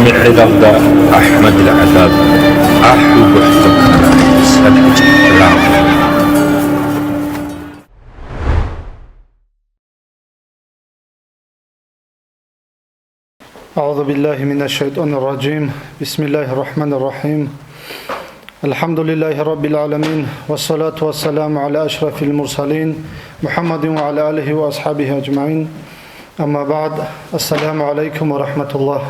معرض أحمد العذاب أحو بحتك سبت العظيم. أعوذ بالله من الشيطان الرجيم. بسم الله الرحمن الرحيم. الحمد لله رب العالمين والصلاة والسلام على أشرف المرسلين محمد وعلى آله وأصحابه أجمعين. أما بعد، السلام عليكم ورحمة الله.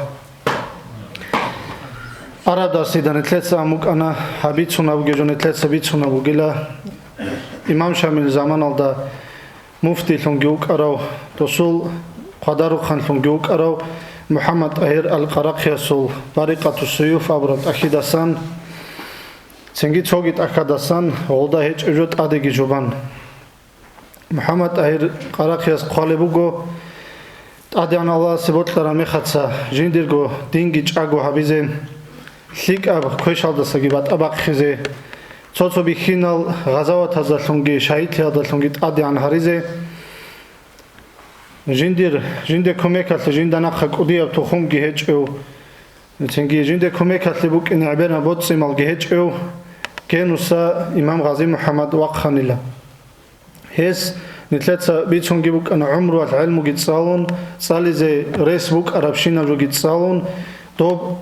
أراد سيدنا تلتسا أمك أنا حبيتنا وجيجون تلتسا بيتنا وجيلا إمام شامل زمان الله مفتي لونجوك أراو رسول قدر خان لونجوك أراو محمد أهير القراقي سول طريقة السيوف أبرد أكيدسان سنجي توجد أكادسان والدا هيج أجود أديجي جوبان محمد أهير قراقي قالبوغو أديان الله سبوت لرامي خدسا جنديرغو دينجي جاغو حبيزين ليك أب كويشال دساقيبات أباق خيزي توتو بخينال غزاوات هزالونجي شايد ليادالونجي أديان هاريزي جندي كوميكات جندنا خقودي ابتخوم جهجو تنجي جندي كوميكات لبوك ان عبرنا بوتسي مال جهجو كنوسا امام غازي محمد وقخان الله هيس نتلتسا بيتون جيبوك ان عمره العلم جيتسالون صالي زي ريس بوك عربشينا جو جيتسالون دوب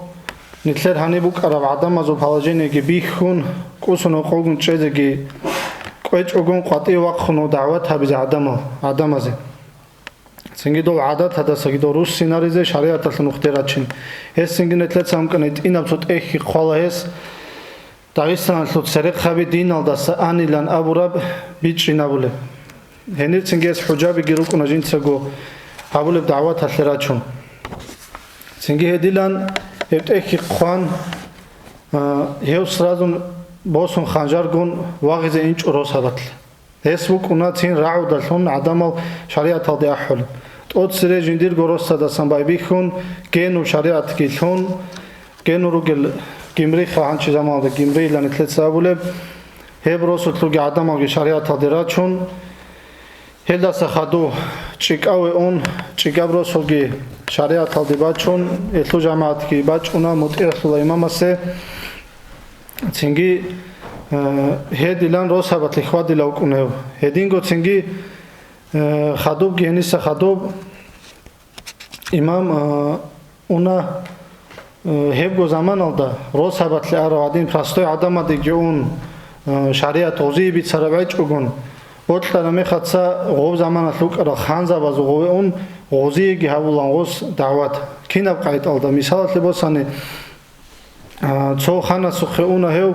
نتلت هاني بوك عرب عدم ازو بالاجين جيبيخون قوسونو قوغون تشيزي قويج اوغون قاطي وقخونو دعوت هابيز عدم ازي سنجدول عادات هذا سنجدول روس سيناريزه شريعة النختيراتشين هس سنجنت لتسام كنت إنا بتوت إخي خالهس داغستان لوت سرق خبي دين الدس أني لان أبو رب بيتش نابله هنيت سنجس حجاب جيروك ونجين تسقو أبوله بدعوات الثلاثون سنجي هديلان هبت إخي خوان هيو سرازون بوسون خانجارجون واغز إنش روس هبتل هس بوك وناتين راعو دلون عدمال شريعة هذا أحول أود سريج ندير جروس هذا سنباي بيخون كأنه شريعة كيلون كأنه رجل جمري خان شيء زمان ده جمري لأن ثلاث سابوله هبروس تلقي عدم على شريعة هذا راتشون هذا سخدو شيك أو أون شيك أبروس تلقي شريعة هذا باتشون إثلو جماعة كي باتشونا متأخر الإمام مسه تنجي هديلان روس هبت لخوادي لو كنوا هدينغو تنجي خدوب جهنيس خدوب إمام أنا هبغو زمان الدا روس هبت لأروادين فاستوي عدم ديجون شريعة توزيع بيت سربعج أجون وقت لما خدسا غو زمان لوك أرا خانزا بزوجون غوزي جهولان غوس دعوات كنا بقيت الدا مثال لبوساني تو خانة سخيونا هيو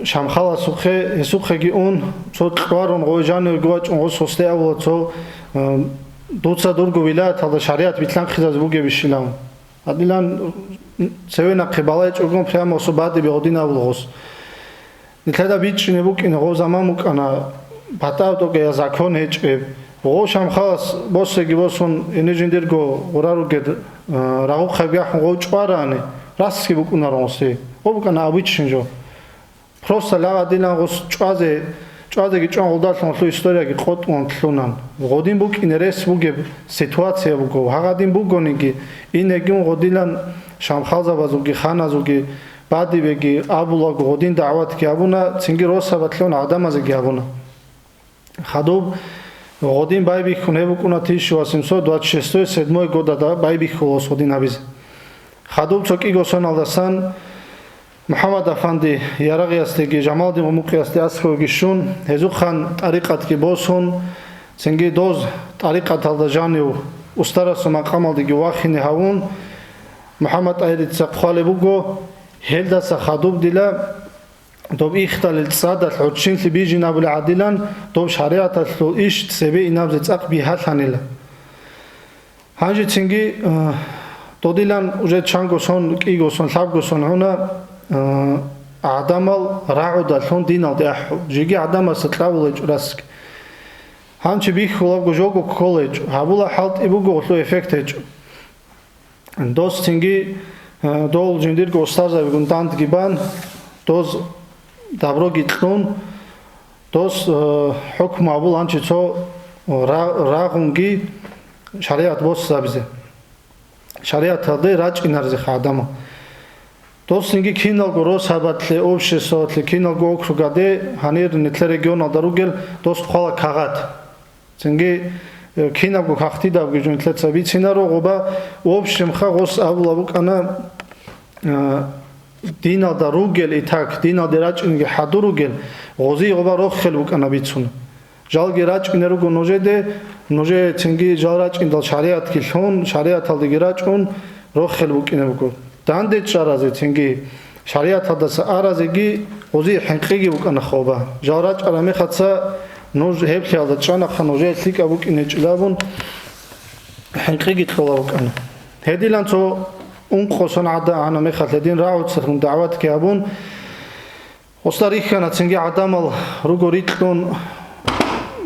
شامخالا سوخه گیون تو قارون غوجان گوچ اون سوسته اول تو دوتسا دورگو ولایت هذا شریعت بیتلان خیزاز بوگه بشیلام ادیلان سوینا قبالای چوگون پیام صحبت بیودین اول غوس نتلدا بیچ نبوک این غو زمان مک انا پتاو تو که زاکون هیچ غو شامخاس بوسگی بوسون انجندرگو ورارو گد راو خبیح غو چوارانه راستکی بکونا رونسی او بکنا ابیچنجو просто лава дилан гос чвазе ги чон голдалон лу история ги хотмон тлунан годин бук инерес буге ситуация буго хагадин бугониги инегин годилан шамхалза базуги ханазуги бадивеги абула годин даъват ки абуна цинги роса батлон адамазе ги абуна хадуб годин байби хуне букуна 1826 7 года да байби холос годин абиз хадуб цоки госоналдасан محمد أفندي يرغي أستيجي جمال دي ومقي أستي أسخو جيشون هزوق خان طريقة كي بوسون سنجي دوز طريقة الدجاني وسترس مقام دي جواخي هاون محمد أهل تسقال بوجو هلدا سخادوب دلا دوب إختل الصادة الحوتشين اللي بيجي نابل عادلان دوب شريعة الإيش تسبي نابل تسق بيها ثانيلا هاجي سنجي دوديلان وجد شانغوسون كيغوسون ثابغوسون هنا عدمال راعو دالون دينال دي أحو جيجي عدمال ستلاولج راسك هانچه بيخ خلابغو جوغو كولج هابولا حالت إبوغو غلو إفكتج دوز تنجي دول جنديرغو أستازا بيگون داند گيبان دوز دابرو گيتلون دوز حكم هابول هانچه تو راغونگي شريعت بوس سابزه шариаталде рач инарзе хадама Достинги киналго росабатле обществотле киналго округаде ханир нетле регион алдаругел дост хала кагат цинги киналго хахтидав гижунтле цавицинаро гоба общем хагос авлавук ана дина даругел итак дина дерачинге хадуругел гози гоба роххелук ана бицун жалги рачинеруго ножеде ноже цинги жалрачин дал шариат килхон шариат алде рачун роххелук инеруго Дандет шаразе цинги шариатадас аразеги гози хинқиги букана хоба жарач араме хатса нож хепхиалда чана ханоже лика букине члавун хинқиги тхола букана хедилан цо ун khoson ada ana me khatledin raut sirun da'wat kiabun ostarikhana цинги адамал руго ритлун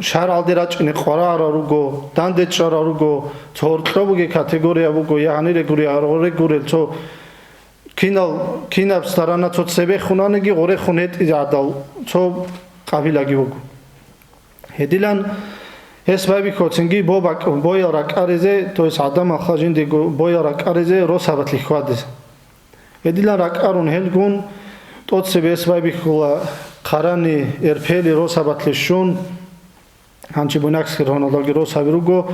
шар алдерачни қорара руго дандет шара руго цортлобуги категория буго яни регурия регурел цо кинап старана цо себе хунанеги горе хунет изадал цо қавилаги буго хедилан эсбаби коцинги бобак бояра карезе то есть адам хажинди бояра карезе росабатли хвадез хедилан ракарун хелгун тот себе эсбаби хула қарани эрпели росабатли шун Hanci bunaks kironalagi rosavirugo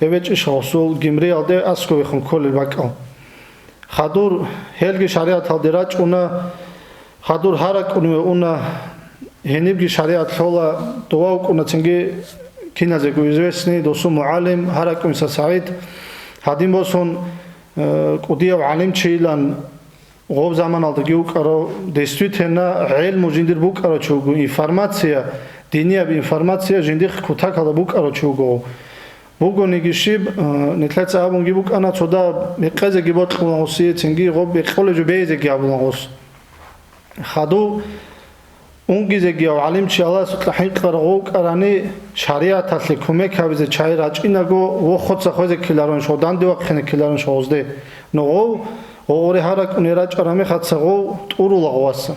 evech shosol gimri alde asko bekhon kol bakal Khadur helgi shariat alderach una Khadur harak una henibgi shariat thola dua una cingi kinaze guizvesni dosu muallim harak unsa Said hadim boson qudiya alim chilan gov zaman aldı giukaro действительно ilm jindir bukaro chugu informatsiya Диния информация жиндих кутакала бук арочуго бугони гишиб нетлаца абун гибук ана цода меқазе гибот хулоси цинги гоб бехолежу безе гиабулгос хаду унгизе гиав алим чи алла сутлахин қаргок арани шариат асли кумек хавизе чай рачинаго во хотса хозе киларон шодан дива хине киларон шозде но оре харак унирач араме хатсаго турула оваса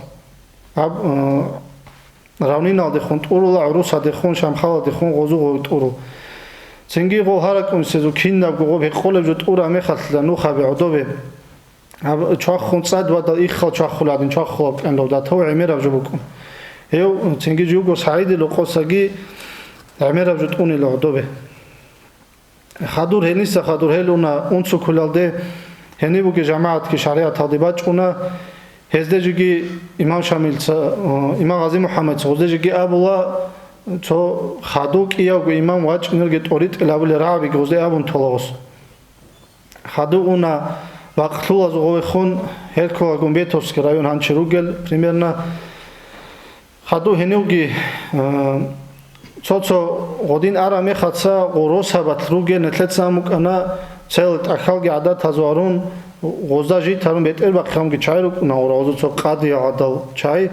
равнинал дехун турула руса дехун шамхала дехун гозу туру цинги го харакун сезу кинна го бехоле жу тура мехатла ну хабе одове чахун цадва да ихал чахуладин чахлоб ендо да то эмера жубукун ев цинги жуго саиди лоқосаги эмера жу туни лодове хадур хениса хадур хелуна унцу кулалде хенибуги жамаат ки шариат адибачуна Hezdejigi İmam Şamil, İmam Gazi Muhammed, Hezdejigi Abula, so Haduk iyagu İmam Vaç nirget orit elabule rabi gozde abun tolagos. Hadu una vaqtula zogove khun helko Gumbetovski rayon hanchirugel примерно Hadu henugi so godin ara mekhatsa gorosabat ruge netletsamuk ana celt akhalgi adat hazarun غوزاجی ترون بهتر بخوام که چای رو نورازو چو قادی عادل چای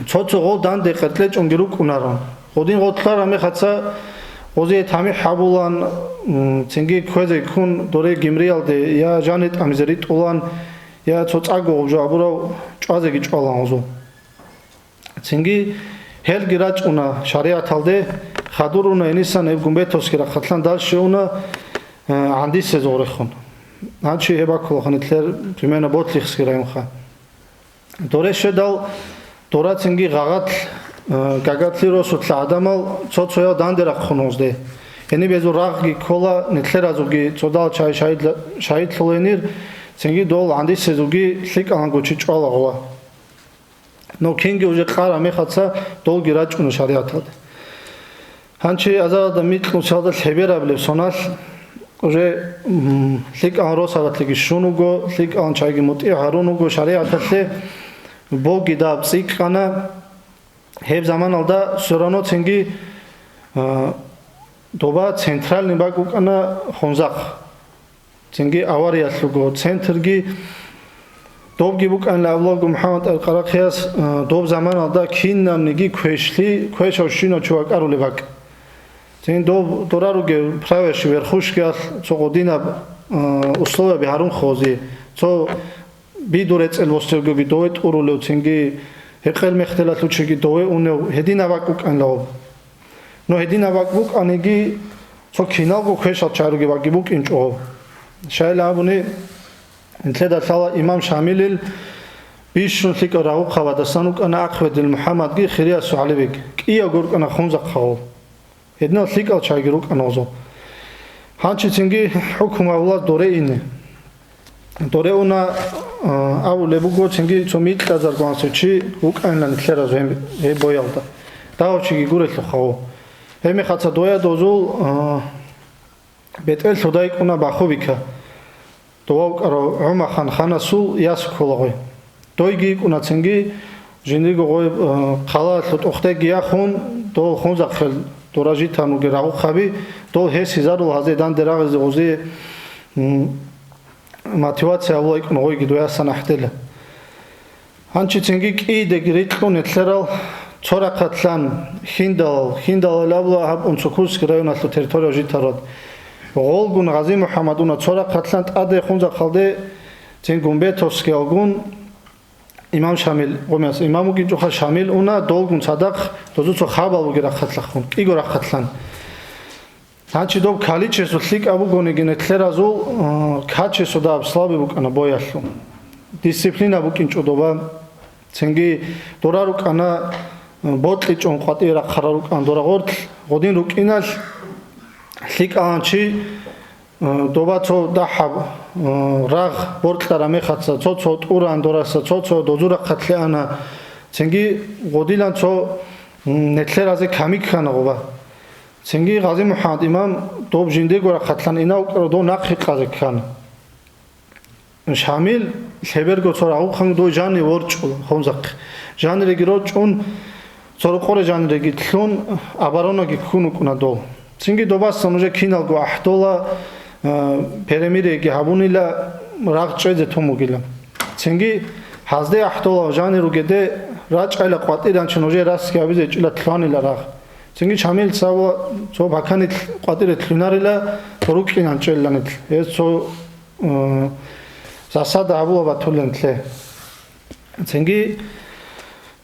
چو غو دان دقتله چونگرو کناران خودین غوتلار همه خدسا غوزی تامی حبولان چنگی کوزی کن دوره گمریال ده یا جانت امیزریت اولان یا چو چاگو غوجو ابورا چوازگی چوالان غوزو چنگی هل گیراچ اونا شریعت halde خادور اونا انیسان ev Gumbetovski را خطلان دالشه اونا عندی سزوره خون Hanci hebakul xanitler primena botlixski rayon xa. Doreshe dal doratsingi gagat gagatli rosutla adamal tsotsoya dandera khunozde. Eni bezu raggi kola nitler azugi tsodal çay şahit lolenir tsingi dol andi sezugi lik angochi çala gola. No kingi uje qara mekhatsa dol giraç unu şariatlad. Hanci azada mitlu çalda heberable sonal уже лик анросаватлиги шунуго лик анчайги мути харунуго шариататле боги да псикана хеб заман алда сурано цинги доба центральный багукана хонзак цинги авариятлуго центрги добги букан лавлогу Мухаммад ал-Қарақияс доб заман алда киннамниги квешошино чувакаруле бак Цин дораруге правеши верхушкиал цо година условия биҳарун хози цо бидуре целвостелго бидоет уруле цинги хеқел мехтелатлу чиги дое уне хедина вакук анлав но хедина вакук анеги цо киналго квешал чаруге ваги бук инчо Шайлабуни интледа сала имам Шамилил бишун лик рау қавада санук ана ақведил Мухаммад ги хирия суаливик кия гурк ана хунза қавл една ликал чагирук анозо ханчи цинги хукм авла доре ине доре уна аву лебуго цинги цомит казар гонсучи уканлан тлера зем е боялда таучи ги гурел хау эми хаца доя дозул бетел судаик уна баховика доак аро ума хан ханасул яс колагой дойги уна цинги жиндиго гой қала тухте гия хун до хунза хел доражи тану герау хаби до хеси зарул хазедан дерагыз ози мотивация лайк ной ги доя санахтел анчи цинги ки де гритлон этлерал цорақатлан хиндал лабла хаб унцукурский район аслу территория житарод голгун Гази Мухаммадуна цорақатлан аде хунза халде цин гумбетовский алгун имам Шамил гомяс имаму ги жоха Шамил уна долгун садақ дозуцо хабал ги рахатлахун иго рахатлан анчи доб каличесу лик абу гонигин этлеразул качесу да слаби букана бояшлу дисциплина букин чудоба цинги дорарук ана ботли чон қатира қарарук ан дорагорт годин рукинал лик анчи добацо дахаб раг бортлара мехатса цоцо туран дораса цоцо дозура қатлиана цинги годилан цо нетлеразе камикхана гоба цинги Гази Мухаммад имам доб жинде гора қатлан инау до нақхи қазы кхан Шамил себерго цора аухан до жани ворчул хонзақ жани региро чун цора қоре жани реги тлун абарона ги хуну куна до цинги добасан уже кинал го ахдола перемире ги хабунила раг чезе тумугила цинги хазде ахдола жани ругеде раჭაილა ყვატირან ჩენ уже რას გაბიზე ჭილა თლანილა რა цинги Шамил цаво цо бакани ყვატირე თლინარილა რუკინან ჭელანეთ ეს цо засада абуба თულენთლე цинги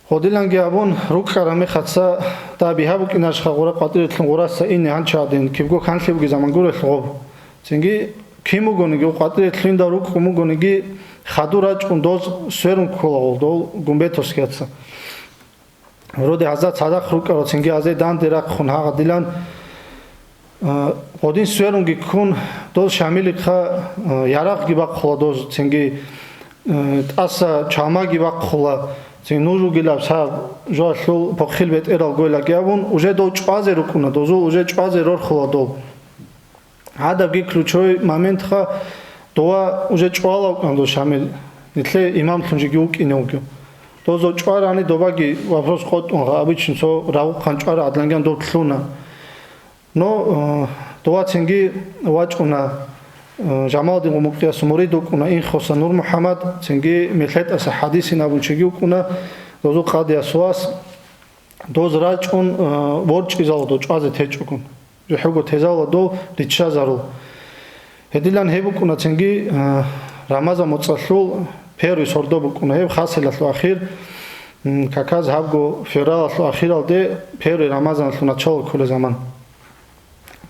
ходилан гиабун рукара мехатса да биҳабукинаш хагура ყვატირე თლын гураса ини анчадин кибго ханлибги замангуре лгоб цинги кимугониги ყვატირე თლინ და რუკ მუგონიგი ხადურა ჭუნდოს სვერუნ ქოლავდო გუმბეთოსკეცა როდი აზა ცადახ რუკარო ცინგი აზე დანდერა ხუნ ჰაღდილან ოდინ სვერუნგი ქუნ დოს შამილი ხა იარაღ გიბა ხოლდოს ცინგი ტასა ჩამა გიბა ხოლა ცინ ნუჟუ გილავ სა ჟოშულ პოხილ ვეტერალ გოლა გიავუნ უჟე დო ჭვაზე რუკუნა დოზო უჟე ჭვაზე რორ ხოლდო ада ги ключовой момент ха доа уже чвала кандо Шамил итле имам тунжи ги укинеугю дозо чварани добаги вопрос хотун обычно со рау ханчвара адланган до тлуна но доа цинги вачуна жамалди муктия сумури докуна ин хоса нур Мухаммад цинги мехет аса хадиси набучиги укуна дозо қадия суас доз рачун ворчи зало до чвазе течукун жухуго тезала до рича зару Хедилан хебукуна цинги Рамаза моцаллул пери сордобукуна хеб хасиласлу ахир каказ хабго фераласлу ахиралде пери Рамазанлу начало куле заман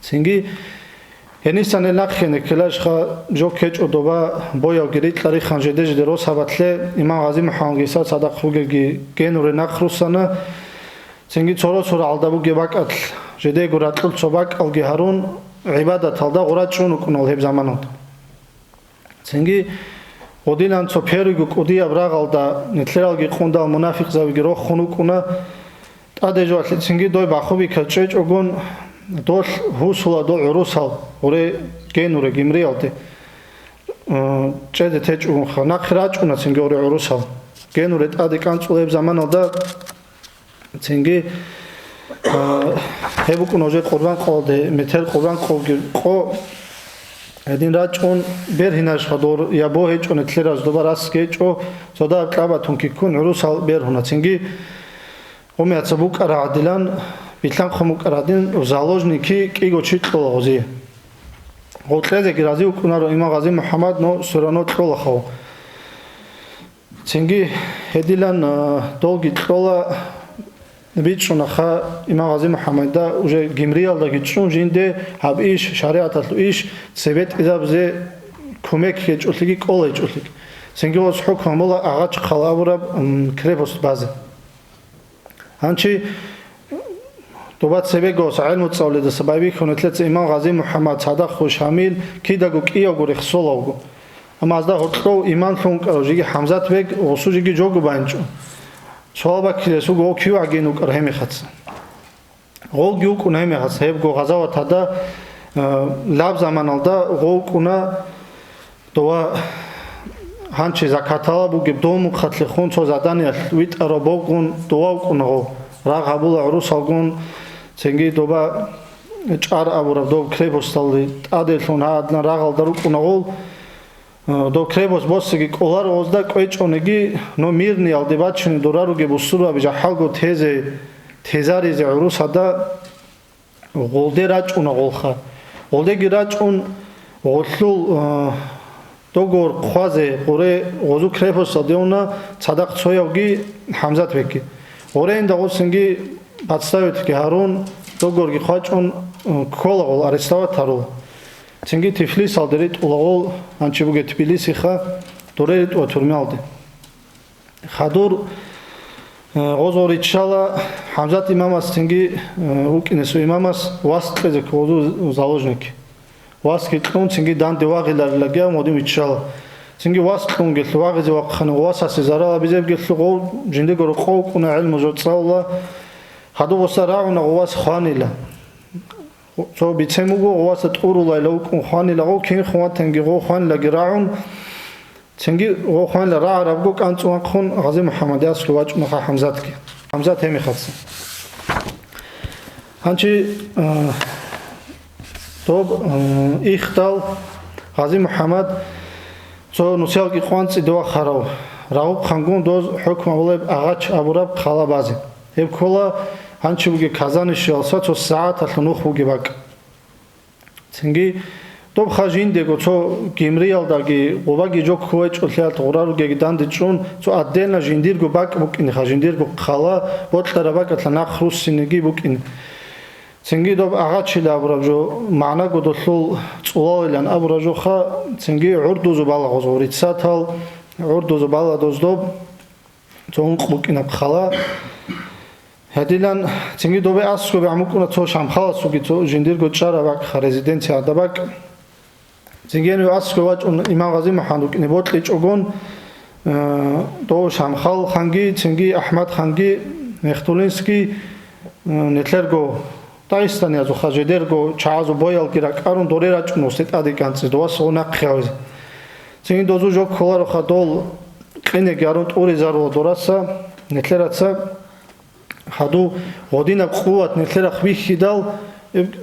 цинги Хенисан лаххене келашха жо кеч одоба боя гирит лари ханжедеж де росаватле имам Гази Мухаммад гиса садақхуги генуре нахрусана цинги цоро цоро алдабу гебакат жеде гуратлу цобак алги харун ибадат алда гурачун кунал хеб заманот цинги одилан цо перигу кудия брагалда нетлералги қундал мунафиқ завги ро хуну куна адежо цинги дой бахуби качеч огон дол хусула до урусал уре генуре гимриалде чеде теч огон хана храчуна цинги уре урусал генуре аде канцулеб заманода цинги хебукун уже қурбан қолде метел қурбан қолги қо един рачун берхинаш хадор я бо хечун этлераз добарас кечо сода клабатун кикун урусал берхуна цинги омяца букара адилан битлан хомукарадин заложники киго читлози готлезе ки рази укунаро имам Гази Мухаммад но сурано тлохо цинги хедилан долги тлола бичунаха имам Гази Мухаммад да уже гимриал да гичун жинде хаб иш шариат иш себет изабзе кумек хеჭულიგი კოლა ეჭულიგი ცენგიოს ჰუქმა მოლა აღაჭ ხალავურა კრებოს ბაზე ანჩი დობაცებეგოს აილმოწავლე და საბაივი ხონეთლეც იმამ ღაზი მუჰამად სადა ხუშამილ კიდაგო კიოგური ხსოლავგო ამაზდა ჰოთლო იმან ხონკარო ჟიგი ჰამზათ ბეგ ოსუ ჟიგი ჯოგო ბანჭო სოლაბა ქილეს უგო ქიუ აგენუ კრჰემი ხაცა გოგი უკუნა ემი ხაცა ებგო ღაზავათა და ლაბ ზამანალდა გოგუნა დოა ჰანჩი ზაკათალა ბუგი დომუ ხათლე ხონცო ზადანია ვიტარო ბოგუნ დოა უკუნა რა ღაბულა რუსალგუნ ცენგი დობა ჭარ აბურა დო კრებოსტალი ადელონ ადნა რაღაცა უკუნა გოლ დო კრებოს ბოსიგი კოლარ 20 კვეჭონიგი ნო მირნი ალდებაჩნი დორარუგი ბუსურაბი ჯაჰალგო თეზე თეზარიზე რუსა და გოლდე რაჭუნა გოლხა გოლდეგი რაჭუნ გოლლუ დოგორ ხვაზე ყურე ოზუ კრებოსტალ დეუნა ცადაყ ცოიავგი ჰამზათ ბეკი ორენ და ოსინგი ბაცსავეთკი ჰარონ დოგორგი ხვაჭუნ კოლაღოლ არესტავათარო ცინგი თიფლის ალდერით ულაღოლ ანჩიბუგე თბილისი ხა დორერით უთურმალდე ხადურ ოზორი ჩალა ჰამზათ იმამას ცინგი უკინესო იმამას ვასტყეზე კოდუ ზალოჟნიკი ვასკი კუნ ცინგი დან დევაღილარლაგია მოდი მიჩალა ცინგი ვასკუნ გელო ვაღეზე ვახხან ვასასე ზარალაბიზე გელო ჟინდე გორო ყოუკუნა ილმო ზოწაულა ხადო ვასარაუნა ვას ხანილა ცო ბიცემუგო ვასა ტყურულა ლოუკუნ ხანილა გო კინ ხვათენგი გო ხანილა გრაუნ ცინგი გო ხანილა რა არაბგო კანწუან ხონ ღაზი მუჰამადი ასლუ ვაჭუნა ჰამზათკი ჰამზათ ემი ხაცა ანჩი დობ იხტალ ღაზი მუჰამად ცო ნუსიალკი ყვანცი დოა ხარავ რაუ ხანგუნ დოз ჰუქმა ვლებ აღაჩ აბურაბ ხალაბაზი ებქოლა ანჩიბუგი ქაზანიში ალსა ცო საათ ალ ნუხუგი ბაკ ცინგი დობ ხაჟინდეგო ცო გიმრიალდაგი ოვაგი ჯო ქოეჭოლიალ ტურარუგი დანდიჭუნ ცო ადენა ჟინდირგო ბაკ ბუკინი ხაჟინდირგო ხალა ბოტლარა ბაკატლა ნახრუსინიგი ბუკინი ცინგი დობ აღაჩილა აბურაბჟო მანა გოდოსულ წულალან აბურაჟო ხა ცინგი ურდუზო ბალაღოზო რიცათალ ურდუზო ბალადოზდობ ძონ ყუკინა ხალა ჰადილან ცინგი დობე ასკობე ამუკუნა ცო შამხალასუგი ცო ჟინდირგო ჭარა ბაკ ხა რეზიდენცია და ბაკ ცინგენი ასკობა იმამ ღაზი მუჰამადუკინი ბოტლი ჭოგონ დო შამხალ ხანგი ცინგი აჰმად ხანგი მეხტულინსკი ნეთლერგო დაისტანი აზო ხაჟედერგო ჩააზო ბოიალკი რა კარონ დორერა ჭნოს ეტადი კანცი დოას ონახხავი ცინგი დოზუ ჯო ქოლარო ხა დოლ ყინე გარონ ტური ზარო დორასა ნეთლერაცა ხადუ ოდინა ყუათ ნეთლერა ხვიხიდალ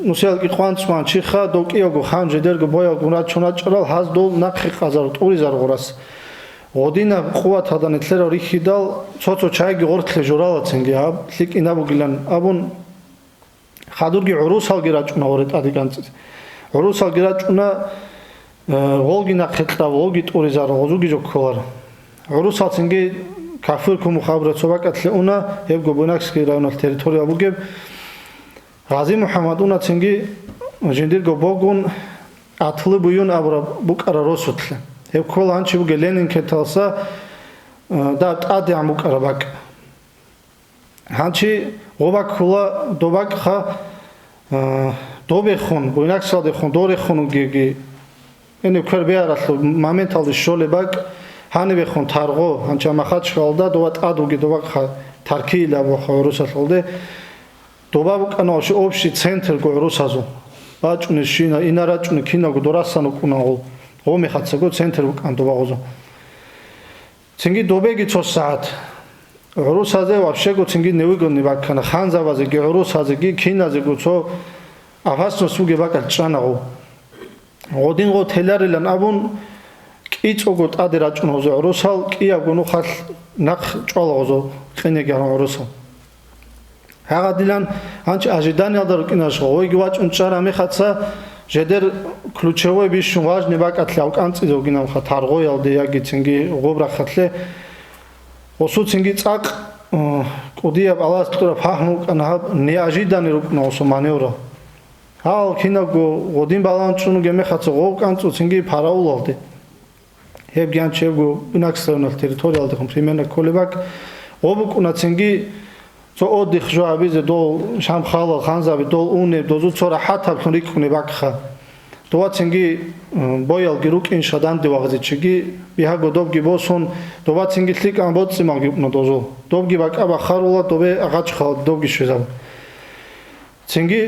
ნუსიალკი ყვანცმან ჩიხა დოკიოგო ხანჯედერგო ბოიალკი რა ჩონა ჭრალ ჰაზ დოლ ნახხი ყაზარო ტური ზარო გორას ოდინა ყუათა და ნეთლერა რიხიდალ ცოცო ჩაიგი ორთლე ჟორალა ცინგი ა ლიკინა ბუგილან აბუნ ხადურგი ურუსალგი რაჭუნა ორეტადი კანცი ურუსალგი რაჭუნა ვოლგინა ხეთდა ვოლგი ტური ზარო ოზუგი ჯო ქოლარ ურუსალცინგი ქაფურ ქუმ ხაბრაცობა კათლე უნა ებგო ბუნაქსკი რაუნალ ტერიტორია ბუგებ ღაზი მუჰამად უნა ცინგი ჟინდირგო ბოგუნ ათლი ბუიუნ აბრა ბუკარა როსუთლე ებქოლა ანჩი ბუგე ლენინ ქეთალსა და ტადი ამუკარა ბაკ ჰანჩი ოვაკულა დობაკ ხა დობეხონ ბუნაქსალდე ხონ დორეხონ უგიგი ენი ქერბე არასლო მომენტალdi შოლებაკ ჰანებე ხონ თარღო ანჩა მახაჩხალდა დოა ტადუგი დობაკ ხა თარქილა ვახორუსალდე დობაბუკანოში ოფში ცენტრ გორუსაზო ბაჭუნე შინა ინარაჭუნე ქინაგო დორასანო კუნაღო ომე ხაცაგო ცენტრ უკან დობაღოზო ცინგი დობეგი ცო საათ რუსაზე ვაფშე გო ცინგი ნევიგონი ვაკანა ხანზავაზე გი რუსაზე გი ქინაზე გოცო აფასო სუგე ვაკა ჭანაღო ოდინღო თელარილან აბუნ კიწოგო ტადე რაჭუნოზე რუსალ კია გონო ხალ ნახ ჭვალაღოზო ყინეგი არა რუსალ ჰაგადილან ანჩ აჟიდანი ალდა რკინაშ ოიგი ვაჭუნ ჭარა მეხაცა ჟედერ ключевой ბიშუნ ვაჟნი ვაკათლე ავკანწიზო გინამ ხა თარღოიალდე იაგი ცინგი ღობრა ხათლე ოსუ ცინგი წაკ ყუდია პალასტრა ფაჰნუ კანა ნეაჟიდანი რუკნა ოსო მანევრა ჰალ ქინაგო ო딘 ბალანჭუნუ გემეხაცა ღოვკანწუ ცინგი ფარაულალდე hebgian chevgu unaksternal territorial de comprimena kolebak obukuna tsengi so odih joabize dol shamkhala khanzabi dol une dozu tsora hatab tunikune bakha doa tsengi boyal girukin shadan de wagzichigi biha godobgi boson doa tsengi lik ambotsi magi no dozo dobgi bakaba kharula dobe agach khal dobgi shezab tsengi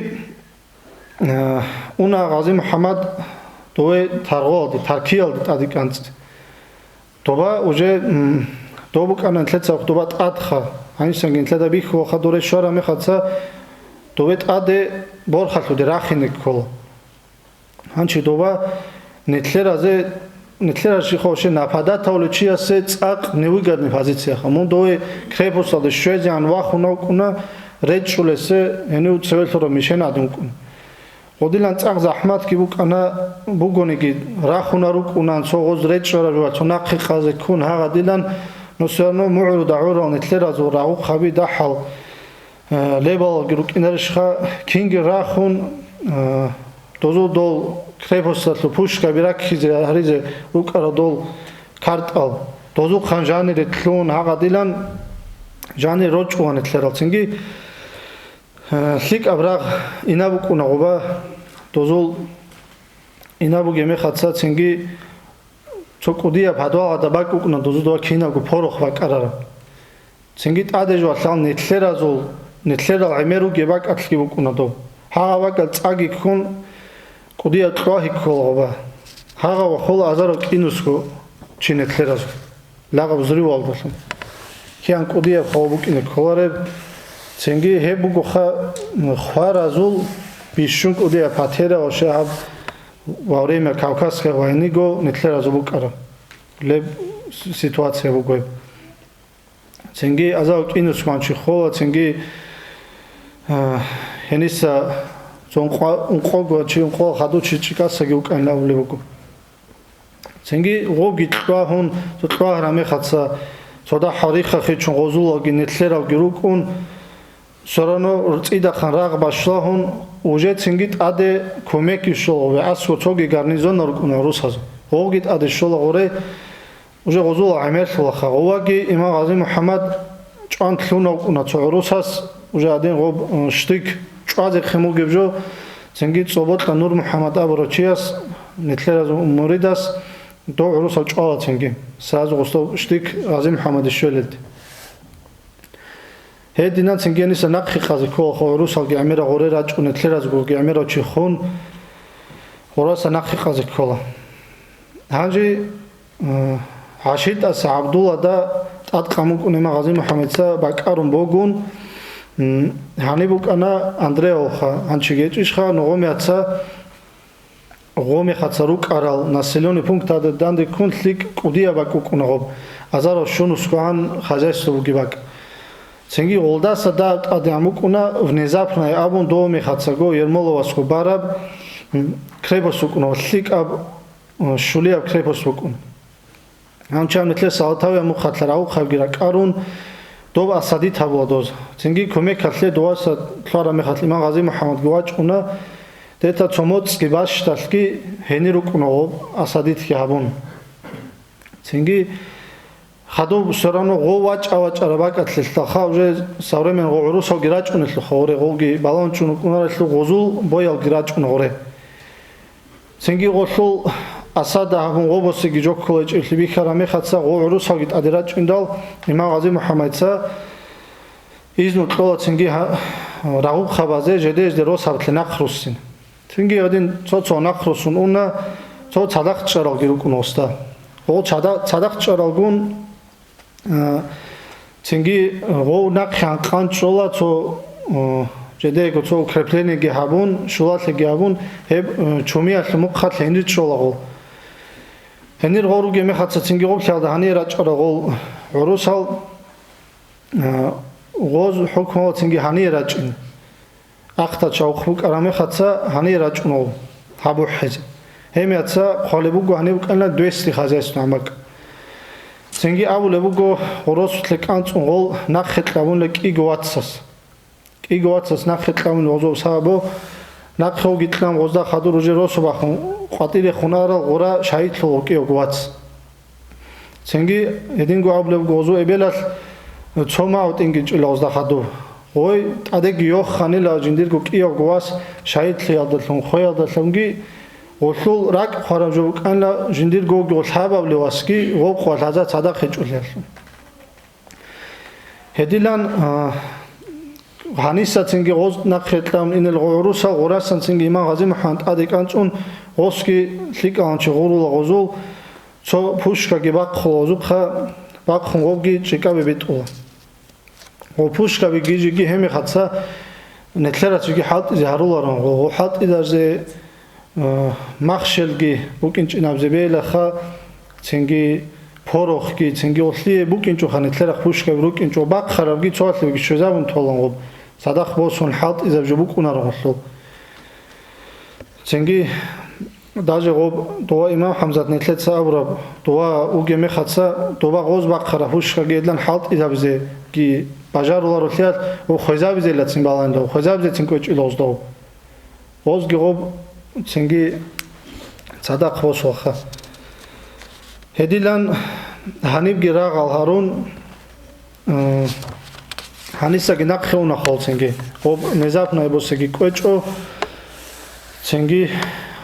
una Ghazi Muhammad doe targod tarkial adikanst doba уже dobukana tletsa doba atxa Einstein tleда bikho khadore shora mekhatsa dovet ade bor khatlude rakhinek kol Hanchi doba netleraze netlerashi khoshe napada tawluchi ase tsaq nevigadne pozitsia khamon doe kreposade shvezan vakhuna kuna rechulese enu tseveltoro mishenadun kun Odilan tsaq zahmat ki bukana bugonigi rakhuna rukunan sogoz rechora ruwa tsonaqi khaze kun haga dilan نسيانو معرض دعورة نتلرز وراو خبي دحل ليبل جروك إنرشخا كينج راخون دوزو دول كريبوس لبوش كبيرك خيزة هريزة وكرا دول كارتال دوزو خان جاني رتلون هاغا ديلان جاني روچوان نتلرال تنجي ليك أبراغ إنابو كونا غوبا دوزو إنابو جميع خاتسا تنجي Цокудия падва адабак укна дозудва кина гу порох вакарара. Цингит адежва лан нетлеразол нетлерал амеру гебак атлги укна до. Хагавак цаги кун кудия тлахи колова. Хагава хол азаро кинуско чинетлераз. Лагав зривал досам. Хиан кудия хобукине коларе цинги хебуго ха хваразул бишун кудия патера ошаб во время Кавказской войны го нетлеразу букара леб ситуация бугой ценги азау кинус манчи хола ценги хениса унқого чи унқо хаду чи чикасаги уканла лебуго ценги гоги тлахун тлах раме хатса сода хариха хичун гозулаги нетлерав гирукун сорано рцида ханраг башлахун уже цингит аде комеки шолове аско цоги гарнизон рукуна русаз гогит аде шолоре уже гозула амерсла хаваги има Гази Мухаммад чан тлуна рукуна цорусас уже аден гоб штик чазе хемугебжо цингит собот нур Мухаммад аброчиас нетлераз муридас до руса чала цинги сразу госто штик Гази Мухаммад шолет Hedina цинგენის ნაკხი ხაზე ხო რუსალ გემერა ღორე რაჭუნე თლერაც გო გემერა ჩიხონ ხორასა ნაკხი ხაზე ხოლა ჰანჯი აშიტას აბდულა და ტატყამუკუნე მაღაზი მუჰამედსა ბაკარუნ ბოგუნ ჰანიბუკანა ანდრეო ხა ანჩი გეჭიშხა ნოღომეაცა ღომეხაცა რუკარალ ნასელიონი პუნქტა და დანდი კუნთლიკ კუდია ბაკუკუნაღობ აზარო შუნუსკან ხაზესო გიბაკ Ценги олдаса да адамукуна внезапно абун до мехацаго Ермоловаско бараб крепосукуна лик аб шулия крепосукун Амчам нетле салтавя мухатларау хавгира карун доб асади тавладоз Ценги комекатле доаса тлара мехатли ман Гази Мухаммад гвачуна дета цомоцки башталки хенирукуна асадит хабун Ценги Хаду сорано говач авачарабакатлилта ха уже современ гурусо гирачунло хоре гоги балончуну кунараллу гозул боял гирачун горе Ценги гошул асада хабун гобоси гижокколеч илби хараме хатса гурусо гит адирачундал има Гази Мухаммадса изну тола ценги рагу хабазе жедеш де росавтле нахрусин Ценги один цоцо нахрусун уна цо цадак чарал гирукуноста го цадак чаралгун Цинги го накхан канчола то жедего то крепление габун шулатле габун хеб чумиат мукхат ленди чолагол хенир гору геме хатса цинги го хялда хани рачарагол урусал гоз хукмо цинги хани рачин ахта чаухук араме хатса хани рачунол хабу хиз хемятса холебу го хани кана 200 хазясту амак Ценги авулебуго оросутле канцунгол нахетлавунле кигватсас нахетлавун озо сабо нахо гитлам гозда хадур уже росо бахун хатире хунара гора шаитло кигватс ცენგი ედინგო აბლებ გოზო ებელას ცომაუტინგი ჭილავს და ხადო ой ტადეგიო ხანილა ჯინდირგო კიო გვას შაიტლიალდა ლონ ხოიალდა ლონგი ოსულ რაკ ხარაჯო კანლა ჯინდირგო გოლხაბავლევასკი ოპყვა ლაზა სადა ხეჭულიალ ჰედილან ღანისა ცენგი ღოз ნახეთლამ ინელ ღორუსა ღორასან ცენგი იმან ღაზი მუჰამად ადიკანწუნ ოსკი ლიკანჩი ღურულა ღოზულ ცო ფუშკა გიბაყხო ზუხა ბაყხო ღოგი ჭიკავე ბიტყვა ო ფუშკა ვიგიჯი ჰემი ხაცა ნეთლერაცი ჰალტი ზარულარონ ღო ჰალტი დაზე მახშელგი უკინჭინაბზე ბელახა ცენგი ფოროხი ცენგი ოსლიე ბუკინჭო ხანეთლერა ფუშკა რუკინჭო ბაყხარავგი ცოათლევგი შეზავუნ თოლონ ღო სადახ ბოსონ ჰალტი ზაბჯი ბუკუნარონ ხლო ცენგი даже го дуа имам хамзат нетлет сабра дуа уге мехатса дуа гоз бақара хушка гедлан халт идабзе ки бажарула рухият о хозабзе латсин баланда хозабзе цинкоч илоздо оз го цинги садақ хосоха хедилан ханиб гираг ал харун ханиса гинак хона хол цинги об незапна ебосеги кочо цинги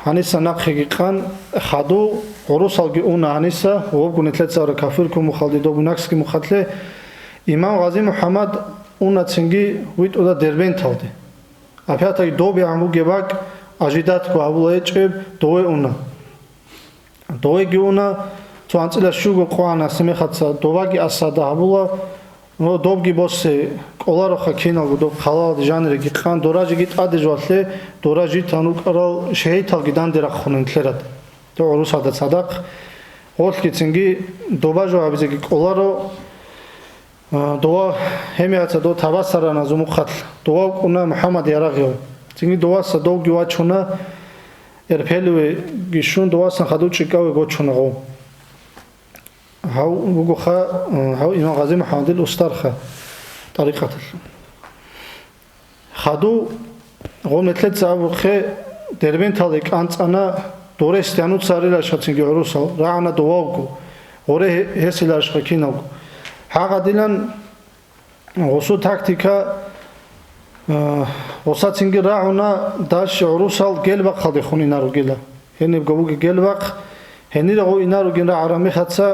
Аниса нақхиги қан хаду орусалги уна аниса вобгунетлецара кафирку мухалди добунакски мухатле имам ғази мухаммад уна цинги вит ода дербен талди апятаги доби аму гебак ажидатку абула ечеб дое уна доеги уна цу анцила шугу қуана семехатса доваги асада абула но добги босе колароха киналгу доб халал жанреги қан доражи гит адежватле доражи танукарал шейталги дандера хунентлерат то орусада садақ олки цинги добажо абизеги коларо дуа хемиаца до табасарана зумухатл дуа куна мухаммад ярагио цинги дуаса добги вачуна ерпелуе гишун дуасан хаду чикаве гочунаго هاو بقولها هاو إمام غازي محمد الأسترخة طريقة خدو قوم نتلت زابو خي دربين تالك أنت أنا دوري استيانو تصاري لاشخصين جعروسا رعنا دواوكو غوري هسي لاشخكينوكو حاقا ديلان غصو تاكتيكا غصا تنجي رعنا داش عروسا قلبق خالي خوني نارو قيلا هني بقبوكي قلبق هني رغو إنارو قيلا عرامي خدسا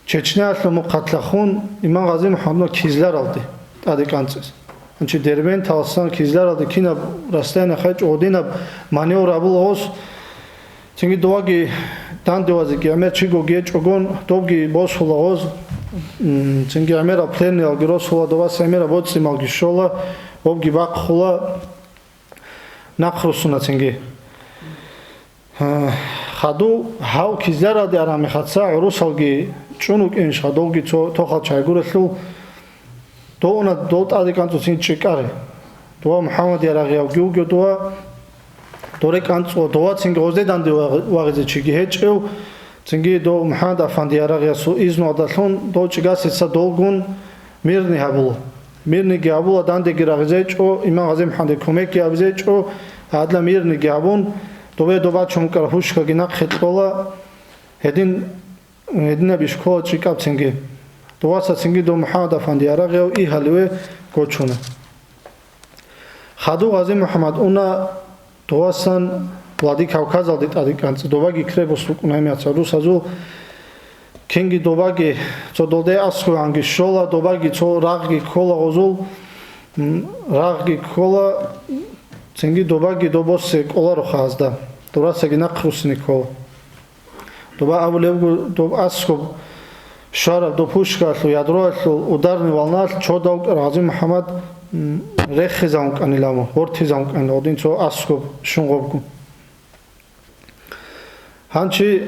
Чечнятлы муқатлахун имам ғази мухаммад кизлар алды адиканцис анчи дербен талсан кизлар алды кинаб растайна хач одинаб маневр абул ос цинги дуаги дандевази ки амер чиго геч огон добги босхула оз цинги амер аплени алгирос хула довас амер бодси малгишола обги бақхула нақрусуна цинги хаду хау кизлар алды арами хатса урусалги чунук инша долги тохал чайгурасу доуна дот адиканцу син чикаре дуа мухаммад ярагиав гюгю дуа доре канцу дуа цинги озде данде вагизе чиги хечев цинги до мухаммад афанди ярагиасу изну адалун до чигасица долгун мирни хабула мирни габула данде гирагизе чо имам ғази мухаммад кумеки абизе чо адла мирни габун дове доба чумкар хушка гинак хетлола хедин Edina bishko chikab tsingi. Duwasa tsingi do Muhammad afandi yaragyo I halwe gochuna. Khadu Ghazi Muhammad una duwasan Vladi Kavkaz aldit adikantsi. Dovagi krebos lukunaymi atsa rusazu. Kengi dovagi co dolde asku angi shola. Dovagi co raggi kola gozul. Raggi kola tsingi dovagi dobose kola rokhazda. Durasa gina krusini kola. Доба авлевгу доб асхоб шара до пушкатлу ядроатлу ударни волнал чодау ғази мухаммад рехизам каниламо хортизам кан один цо асхоб шунғобгу ханчи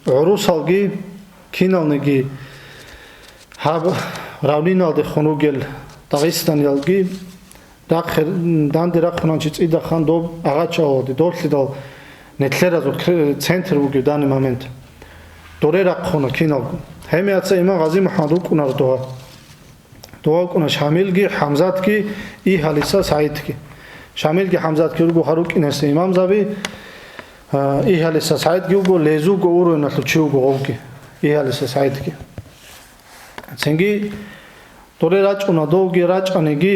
урусалги киналниги хаб равниналди хунугел дағистаниалги данди рахунанчи цида хан доб ағачаоди дослидал Нетлеразу центр буги в данный момент. Дорера кхона киналгу. Хемиаца имам ғази мухаммад укунар дуа. Дуа укуна шамилги, хамзатки и халиса саидки. Шамилги, хамзатки ургу харук инесе имам заби. იჰალისა საიდგი უგო ლეზუგო ურონალო ჩიუგო ოვგი იჰალისა საიდგი ცენგი დორე რაჭუნა დოუგი რაჭანიგი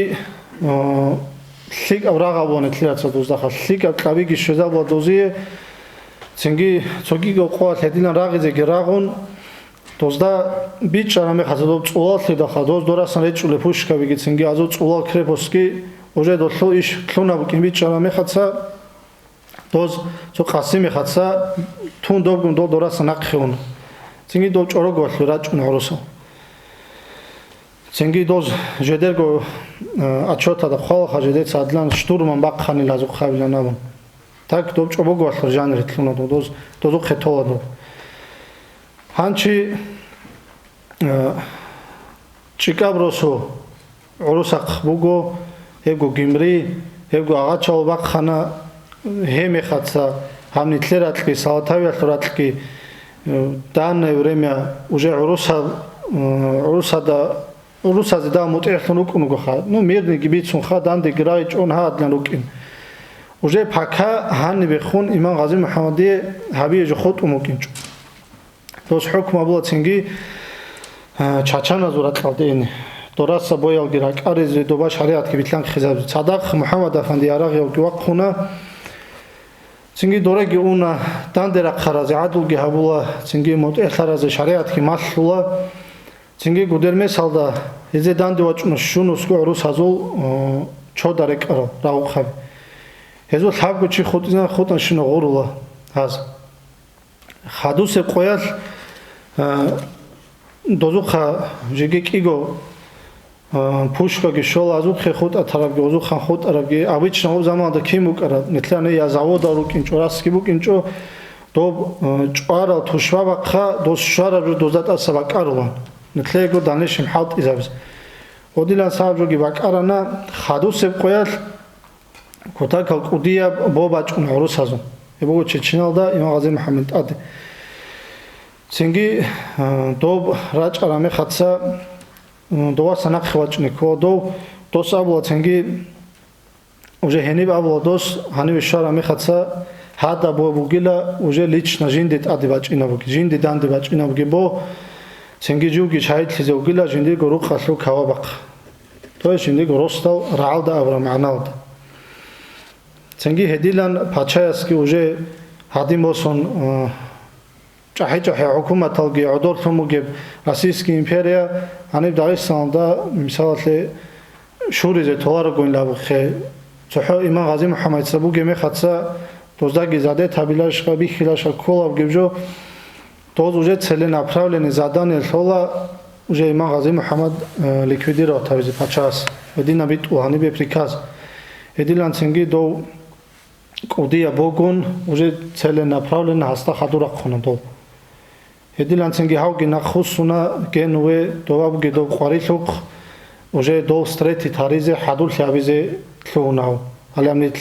ლიკა ვრაღავონე თლიაცა დოზდახა ლიკა კლავიგი შეზაბლა დოზიე ცენგი ცოგიგო ყვა თედილან რაღაცე გერაღონ დოზდა ბიჭა რამე ხაზო წუალ თედახა დოზ დორასან ეჭულე ფუშკავიგი ცენგი აზო წუალ ქრეფოსკი уже дошло иш тлунаб кимбичара мехаца доз цо қаси мехаца тун добгум до дораса нақхиун цинги до чорого рачун оросо цинги доз жедерго ачота да хол хажеде садлан штурман бақхани лазу хавланавун так до чобого жанр тлуна доз дозу хетоладу ханчи чикабросо оросақ буго ego gimri ego agachal baqxana hemexatsa hamnitleratli salataviatratli данное время уже урусазе да мутехлун укунуга ну мирни гибитсун ха данде граич он хадлан укин уже пока ханни бехун имам гази мухаммади хаби же хот умукинч тос хукма була цинги чачана зуратлавдени дораса боял гирак арезе доба шариат ки битлан хизаб садақ мухаммад афанди араг яв ки вақхуна цинги дореги уна дандера харазе адул ги хабула цинги мот эхаразе шариат ки маслула цинги гудерме салда эзе данди вачуна шунус ку рус азул чодаре каро рау хав эзо хаб чи хотина хотан шуна горула аз хадусе qoyal дозуха жеге киго пушкаги шол азух хот атарабги озух хот арабги обычно заманда кимукара нетлане я завода рукин чораски букинчо до чвара тушваба ха до шара дозата сабакарулан нетлего данешим хат изабс одилан сабжоги бакарана хадусе qoyal кота калкудия бобачун орусазу ебого чечиналда имам гази мухаммад ади цинги доб рачара мехатса доа санақ хвачнико до сабла ценги уже хени бабла дос хани вишара мехаца хада бо бугила уже лично жиндит адивачина буги жинди дандивачина буги бо ценги жуги чайт лизе бугила жинди гору хасу кавабак то жинди горостал раалда авра маналда ценги хедилан пачаяски уже хадимосон чахи хукуматалги одортумуги российский империя они дагестанда мисале шуризе толар гонлабхе цохо имам гази мухаммад сабуги мехаца доздаги заде табилашка бихилаша колав гибжо тоз уже целенаправленное задание сола уже имам гази мухаммад ликвидировал тавизи пачас один бит ухани бе приказ эдилан цинги до кудия богун уже целенаправленно хаста хадура хонадо эдилан цинги хауги нахусуна генуе довабги до қварилуқ уже до стрети таризе хадул хавизе тлунау алямнит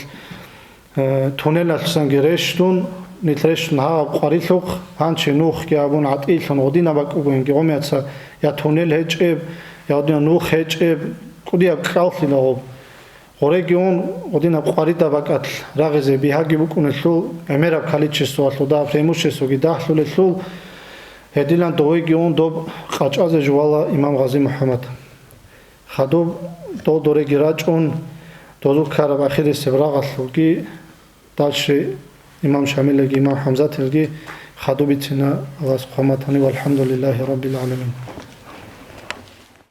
туннел алсан герештун нитлештун ха қварилуқ анче нух габун атилун одина бакугин гомяца я туннел хеჭებ я одина нух хеჭებ კუდია კრალხინო რეგიონ ოდინა ყარიდა ბაკატ რაღაცე ბიჰაგი ბუკუნესუ ემერა ქალიჩესო ასო და ფრემუშესო გიდახლულესუ ედილან დოეგიონ დო ყაჭაზე ჟვალა იმამ ღაზი მუჰამად ხადო დო დორეგი რაჭონ დოზუ ქარაბახიდეს ბრაღასუ კი დალში იმამ შამილეგი იმამ ჰამზათელგი ხადო ბიცინა ალას ყომათანი ვალჰამდულილლაჰი რაბბილ ალამინ